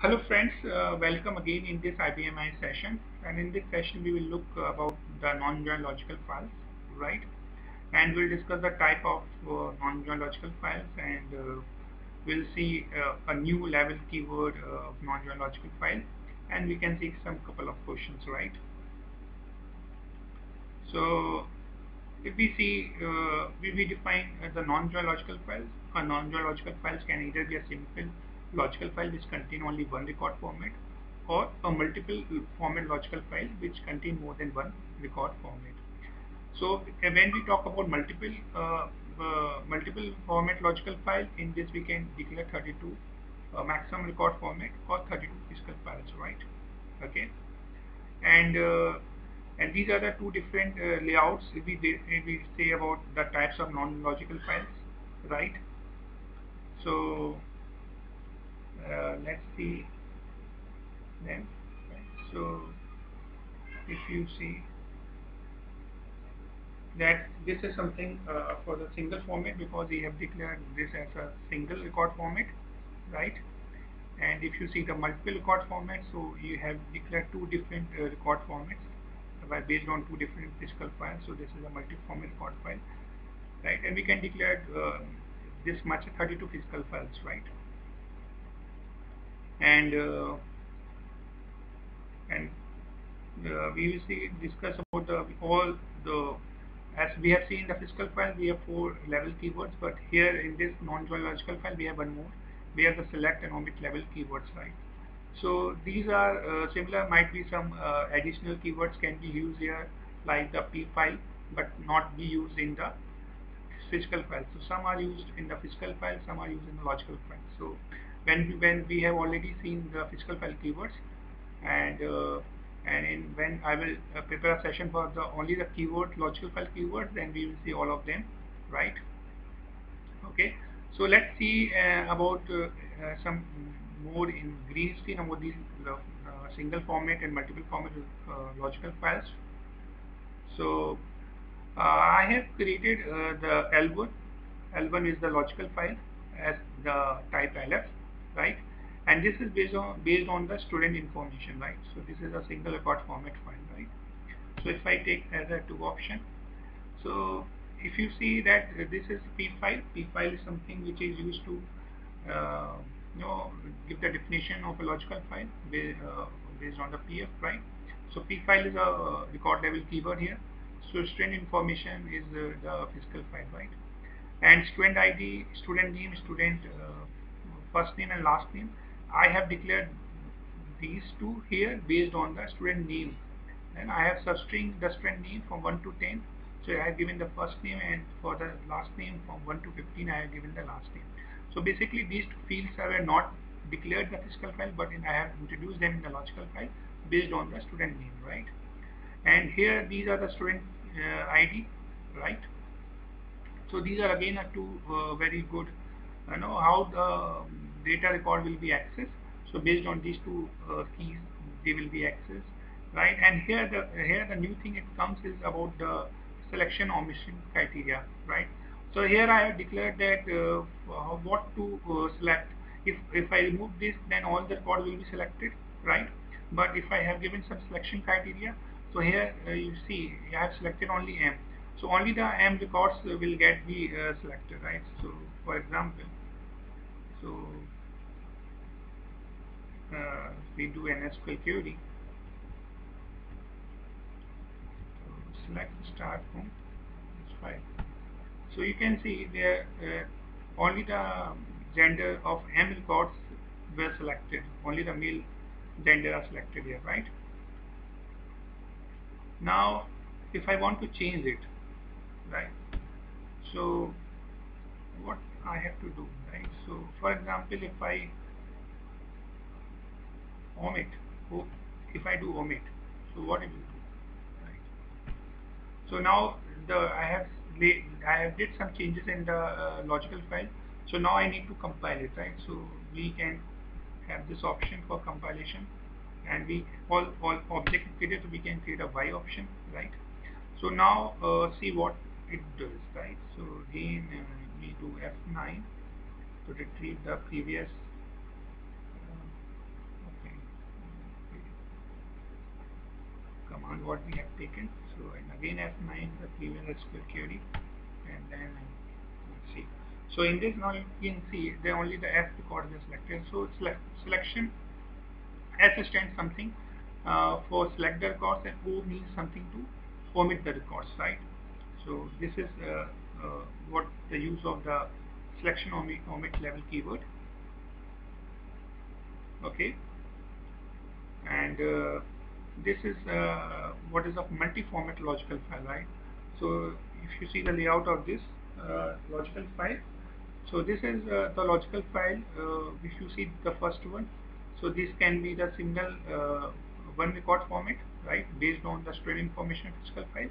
Hello friends, welcome again in this IBMI session, and in this session we will look about the non-join logical files, right? And we'll discuss the type of non-join logical files, and we'll see a new level keyword of non-join logical file, and we can see some couple of questions, right? So if we see, we define the non-join logical files. A non-join logical files can either be a simple logical file which contain only one record format, or a multiple format logical file which contain more than one record format. So when we talk about multiple format logical file, in this we can declare 32 maximum record format or 32 physical files, right? Okay, and these are the two different layouts if we say about the types of non-logical files, right? So let's see them. Right? So if you see that this is something for the single format, because we have declared this as a single record format, right? And if you see the multiple record format, so you have declared two different record formats based on two different physical files. So this is a multi-format record file, right? And we can declare this much 32 physical files, right? And we will see discuss about all the, as we have seen in the physical file we have 4 level keywords, but here in this non-join logical file we have one more. We have the select and omit level keywords, right? So these are similar. Might be some additional keywords can be used here, like the p file, but not be used in the physical file. So some are used in the physical file, some are used in the logical file. So when we have already seen the physical file keywords, and when I will prepare a session for the only the keyword logical file keywords, then we will see all of them, right? Okay, so let's see about some more in green screen about these single format and multiple format logical files. So I have created the L1. L1 is the logical file as the type LF, right? And this is based on the student information, right? So this is a single record format file, right? So if I take as a two option, so if you see that this is p file. P file is something which is used to uh, give the definition of a logical file based on the PF, right? So p file is a record level keyword here. So student information is the physical file, right? And student ID, student name, student first name and last name. I have declared these two here based on the student name, and I have substring the student name from 1 to 10. So I have given the first name, and for the last name from 1 to 15 I have given the last name. So basically these two fields are not declared the physical file, but I have introduced them in the logical file based on the student name, right? And here these are the student ID, right? So these are again a two very good, how the data record will be accessed. So based on these two keys, they will be accessed, right? And here the new thing it comes is about the selection omission criteria, right? So here I have declared that what to select. If I remove this, then all the record will be selected, right? But if I have given some selection criteria, so here you see I have selected only M. So only the M records will get be selected, right? So for example, so we do an SQL query. So select start from this file. So you can see there only the gender of M records were selected. Only the male gender are selected here, right? Now, if I want to change it, right? So what I have to do, right? So for example, if I omit, oh, if I do omit, so what it will do, right? So now I have did some changes in the logical file. So now I need to compile it, right? So we can have this option for compilation, and we all object is created, so we can create a Y option, right? So now see what it does, right? So again we do F9 to retrieve the previous example what we have taken. So and again F9 the previous SQL query, and then let's see. So in this now you can see there only the F record is selected. So selection S stands something for select the records, and O means something to omit the records, right? So this is what the use of the selection omit level keyword. Okay, and this is what is a multi-format logical file, right? So if you see the layout of this logical file, so this is the logical file. If you see the first one, so this can be the single one record format, right, based on the string information physical file,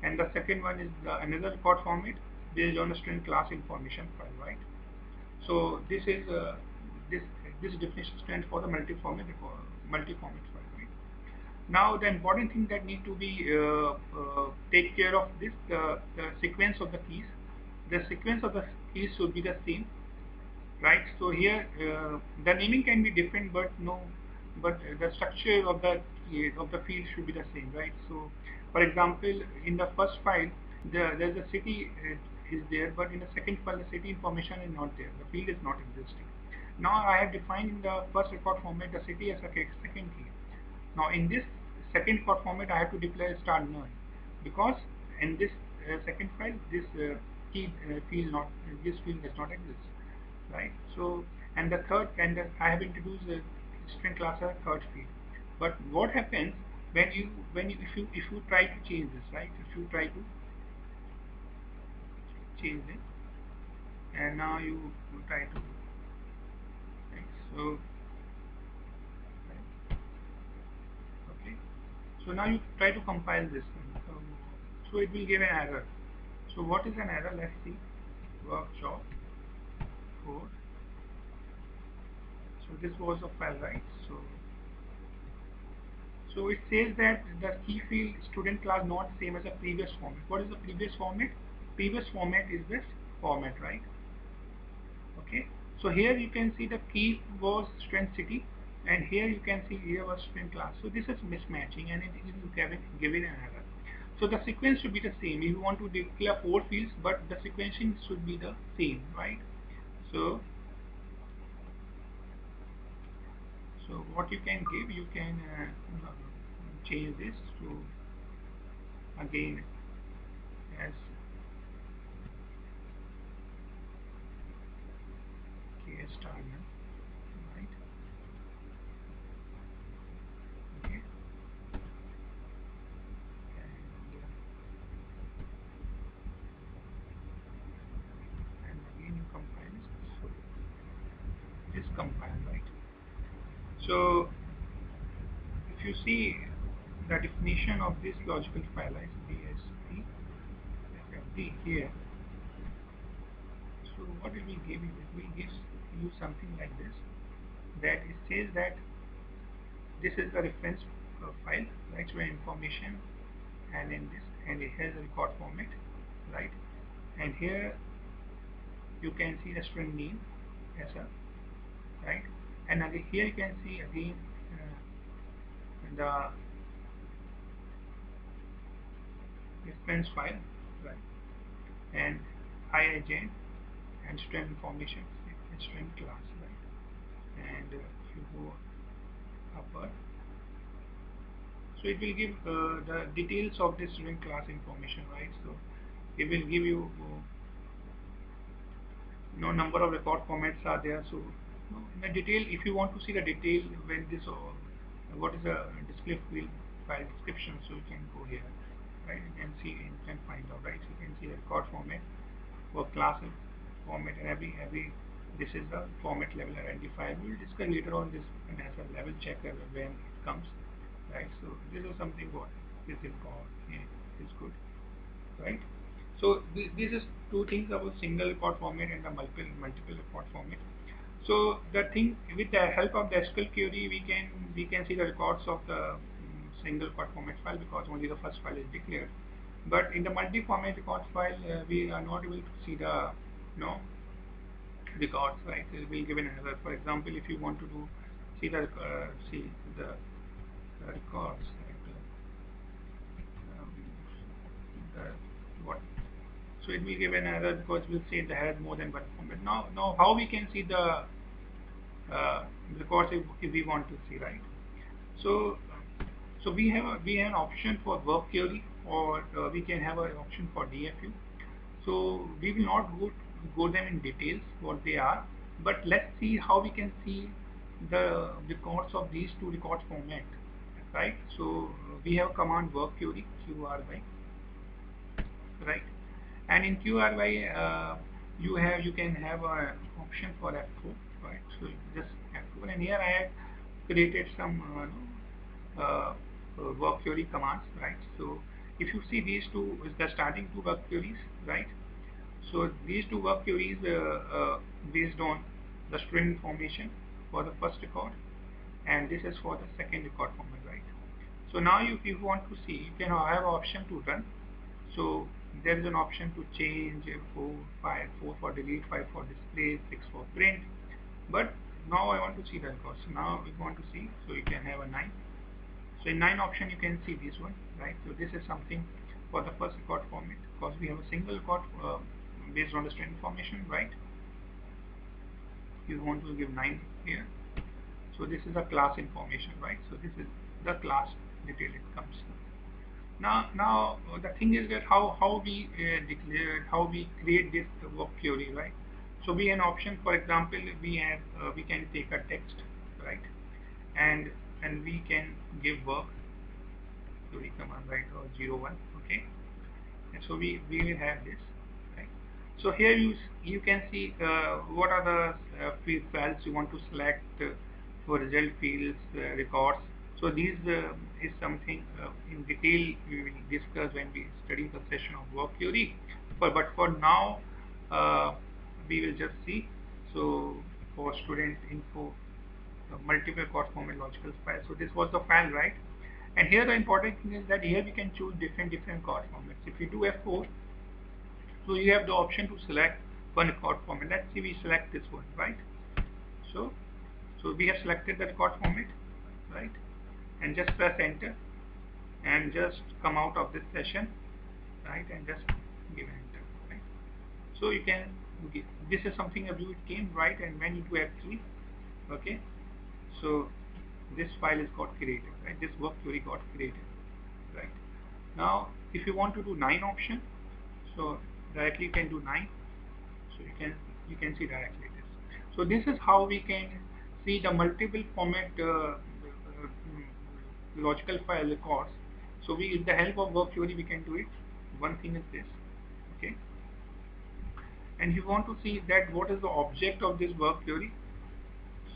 and the second one is another record format based on the string class information file, right? So this is this this definition stands for the multi-format file, right? Now the important thing that need to be take care of this the sequence of the keys. The sequence of the keys should be the same, right? So here the naming can be different, but the structure of the field should be the same, right? So for example, in the first file there's a city is there, but in the second file the city information is not there, the field is not existing. Now I have defined in the first record format the city as a second key. Now in this second record format I have to declare star null, because in this second file this key field not this field does not exist, right? So and the third, and I have introduced a string class as a third field. But what happens when you if you try to change this, right? If you try to change it, and now you try to, right? So okay, so now you try to compile this one. So it will give an error. So what is an error? Let's see. Workshop 4. So this was a file, right? So it says that the key field student class not same as the previous format. What is the previous format? Previous format is this format, right? Okay. So here you can see the key was strength city, and here you can see here was strength class. So this is mismatching, and it is given an error. So the sequence should be the same. If you want to declare 4 fields, but the sequencing should be the same, right? So what you can give, you can change this to again as KS star null, right? Okay, and again you compile this. So this compile, right? So if you see the definition of this logical file as BSP FFD here, so what it will give you? It will give you something like this, that it says that this is the reference file, right? So information, and in this, and it has a record format, right? And here you can see the string name as a, right? And again, here you can see again the reference file, right? And IIGN and string information and string class, right? And if you go upper, so it will give the details of this string class information, right? So it will give you number of record formats are there. So in the detail, if you want to see the detail when this what is the display field file description, so you can go here, right? You can see, you can find out, right? So you can see the record format for class format, and every this is the format level identifier. We will discuss later on this as a level checker when it comes, right? So this is something what this is called, is good, right? So this is two things about single record format and the multiple record format. So the thing, with the help of the SQL query, we can see the records of the single record format file, because only the first file is declared. But in the multi-format record file, we are not able to see the records, right? It will give an error. For example, if you want to see the records, right? what. So it will give an error because we'll say it has more than one format. Now how we can see the records if we want to see, right? So we have an option for work query, or we can have an option for DFU. So we will not go them in details what they are, but let's see how we can see the records of these two record format, right? So we have command work query QRY, right? And in QRY you can have an option for F4, right? So just F4, and here I have created some work query commands, right? So if you see these two is the starting two work queries, right? So these two work queries based on the string information for the first record, and this is for the second record format, right? So now if you want to see, you can have an option to run. So there is an option to change 4 for delete, 5 for display, 6 for print. But now I want to see the records. So now we want to see, so you can have a 9. So in 9 option you can see this one, right? So this is something for the first record format, because we have a single record based on the string information, right? You want to give 9 here. So this is the class information, right? So this is the class detail it comes. Now the thing is that how we declare, how we create this work query, right? So we have an option. For example, we can take a text, right, and we can give work query command, right, or 01, okay. And so we will have this, right? So here you can see what are the field files you want to select for result fields, records. So these is something in detail we will discuss when we study the session of work query. But for now, we will just see. So for student info, multiple record format logical file. So this was the file, right? And here the important thing is that here we can choose different record formats. If you do F4, so you have the option to select one record format. Let's see, we select this one, right? So we have selected the record format, right? And just press enter and just come out of this session, right? And just give enter, right? So you can, this is something a view it came, right? And when you do F3, okay, so this file is got created, right? This work query got created, right? Now if you want to do 9 option, so directly you can do 9. So you can see directly this. So this is how we can see the multiple format logical file records. So with the help of work query we can do it. One thing is this, okay. And you want to see that what is the object of this work query.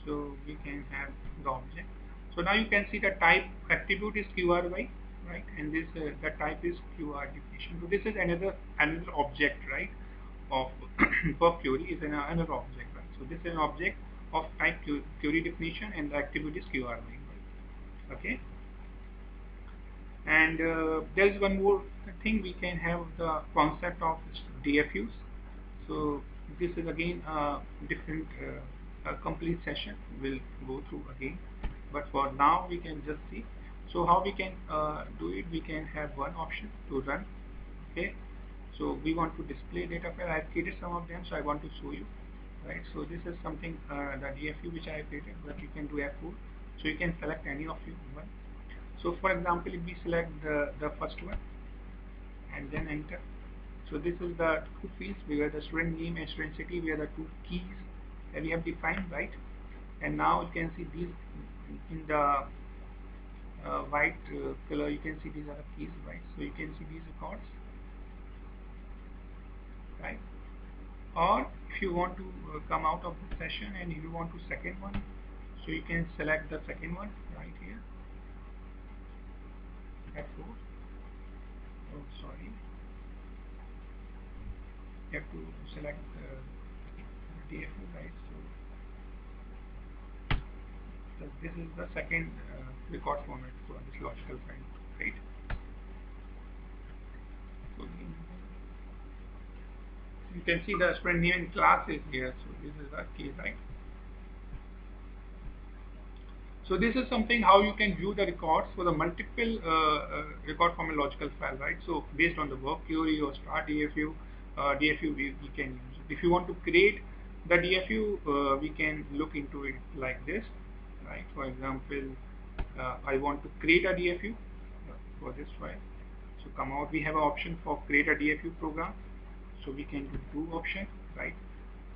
So we can have the object. So now you can see the type attribute is QRY, right? And this the type is QR definition. So this is another object, right? Of work query is another object, right? So this is an object of type query definition, and the attribute is QRY, right? Okay. And there is one more thing, we can have the concept of DFUs. So this is again a different complete session we'll go through again, but for now we can just see. So how we can do it, we can have one option to run, okay. So we want to display data file. I have created some of them, so I want to show you, right? So this is something the DFU which I have created, but you can do F4, so you can select any of you one. So for example, if we select the first one and then enter, so this is the two fields where the student name and student city were the two keys that we have defined, right? And now you can see these in the white color, you can see these are the keys, right? So you can see these records, right? Or if you want to come out of the session and you want to second one, so you can select the second one right here, F4. Oh, sorry. You have to select DFU, right? So this is the second record format for this logical file, right? So you can see the student name and class is here. So this is the key, right? So this is something how you can view the records for the multiple record from a logical file, right? So based on the work query or star DFU, we can use it. If you want to create the DFU, we can look into it like this, right? For example, I want to create a DFU for this file. So come out, we have an option for create a DFU program. So we can do option, right?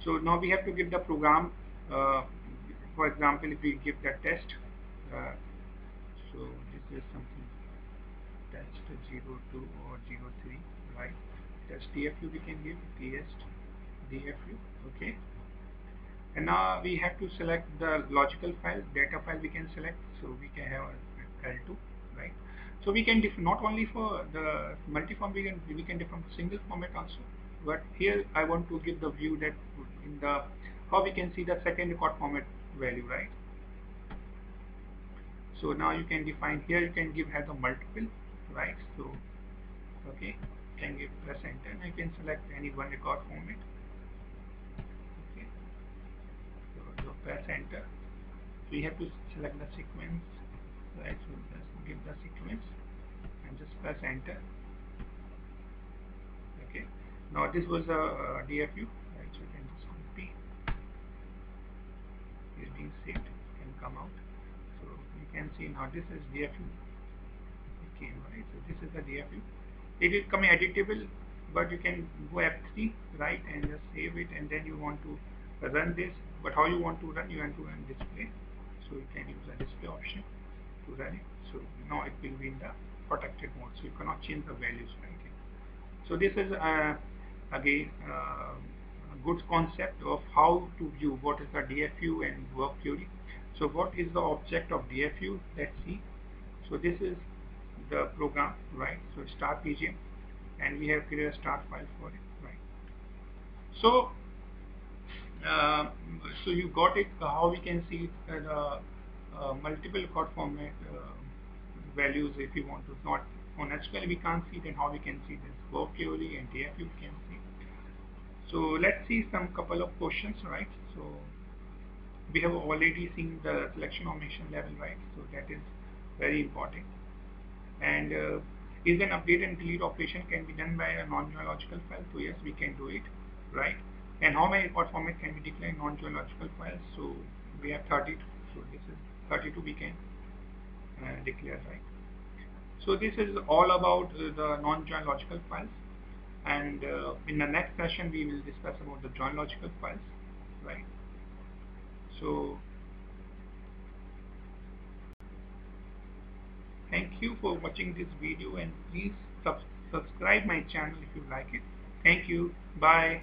So now we have to give the program, for example, if we give the test, uh, so this is something test 02 or 03, right? Test DFU we can give test DFU, okay. And now we have to select the logical file, data file we can select, so we can have L2, right? So we can not only for the multi-form, we can define single format also, but here I want to give the view that in the how we can see the second record format value, right? So now you can define here, you can give as a multiple, right? So okay, you can give press enter and you can select any one record format. Okay, so press enter. So you have to select the sequence, right? So just give the sequence and just press enter. Okay, now this was a DFU, right? So you can just copy, is being saved, can come out. So you can see now this is DFU. Okay, right? So this is the DFU. It is coming editable, but you can go F3, right, and just save it, and then you want to run this. But how you want to run? You want to run display. So you can use a display option to run it. So now it will be in the protected mode, so you cannot change the values, right? So this is again a good concept of how to view what is the DFU and work query. So what is the object of DFU? Let's see. So this is the program, right? So start PGM, and we have created a start file for it, right? So uh, so you got it, how we can see the multiple record format values. If you want to, not on SQL we can't see, then how we can see this work query and DFU we can see. So let's see some couple of questions, right? So we have already seen the selection omission level, right? So that is very important. And is an update and delete operation can be done by a non-geological file? So yes, we can do it, right? And how many record format can be declared non-geological files? So we have 32. So this is 32 we can declare, right? So this is all about the non-join logical files, and in the next session we will discuss about the join logical files, right? So thank you for watching this video, and please subscribe my channel if you like it. Thank you. Bye.